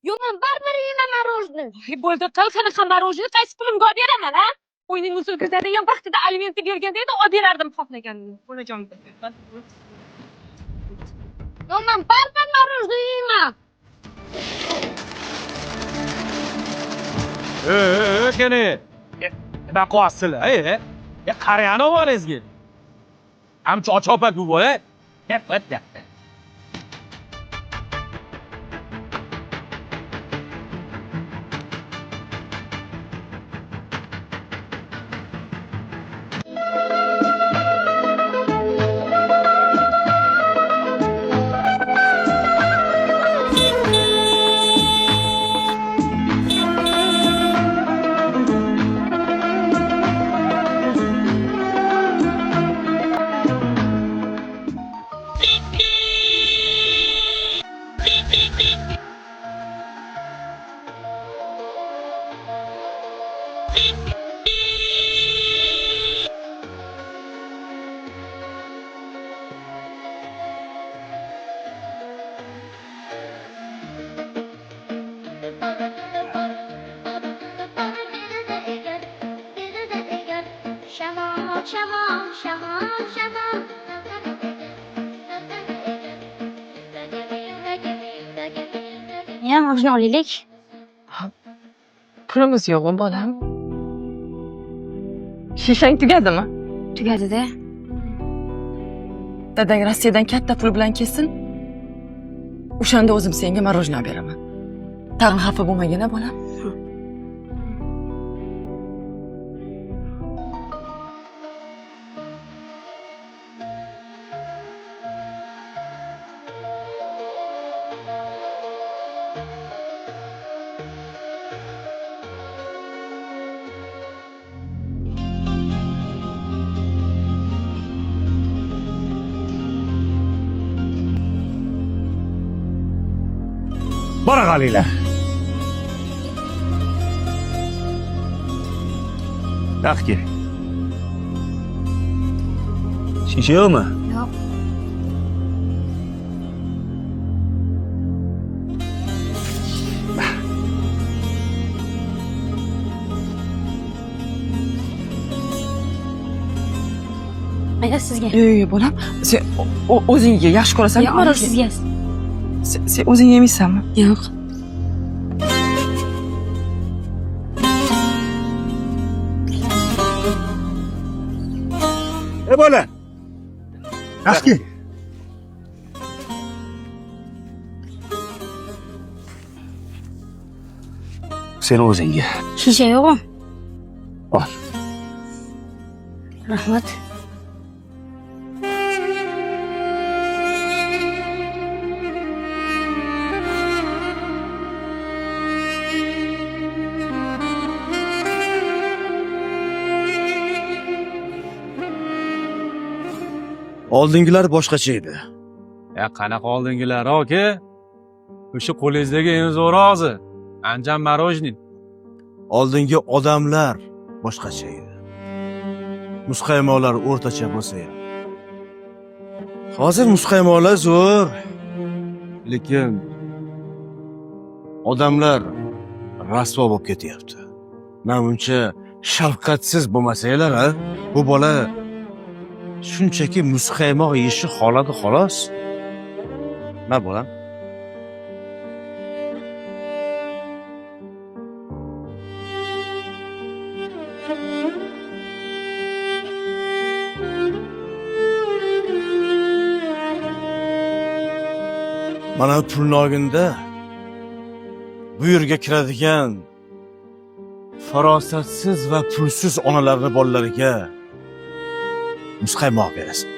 Yo'q, men baribir yeyman morojniy. Bo'ldi, qil qanaqa morojniy, qaysi pulimga olib beraman, ha? Uyning usulgizadigan vaqtida alimenti berganda edi, olib berardim xohlaganimni. Bolajon. Yo'q, men baribir morojniy yeyman. Kene. Baqasizlar, qarayani ovoringizga. Ham chochopa bu bola. Bitta. Ya, morojniy olaylik. Pulimiz yo'qmi, bolam? Shishang tugadimi? Tugadi-da. Dadang Rossiyadan katta pul bilan kelsin. O'shanda o'zim senga morojniy beraman. Tag'in xafa bo'lmagin-a, bolam. Bora qolinglar. Vaqt kerak. Shisha yo'qmi? Yo'q. Mayli sizga. Yo'q, bolam. Sen o'zing ye, yaxshi ko'rasanmi? Yo'q, sizga. Sen o'zing yemaysanmi? Yo'q. Bola. Aski. Sen o'zing ye. Shisha yo'qmi? Ol. Rahmat. Oldingilar boshqacha edi. Qanaqa oldingilar, aka? O'sha qo'lingizdagi eng zo'r og'zi. Anjam morojniy. Oldingi odamlar boshqacha edi. Muzqaymoqlar o'rtacha bo'lsa ham. Hozir muzqaymoqlar zo'r. Lekin odamlar rasvo bo'lib ketyapti. Menimcha shafqatsiz bo'lmasanglar, bu bola shunchaki muzqaymoq yeyishni xohladi xolos. Na bolam? Mana pulni olganda bu yerga kiradigan farosatsiz va pulsiz onalarning bolalariga muzqaymoq berasan.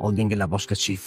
Oldingilar boshqa chief.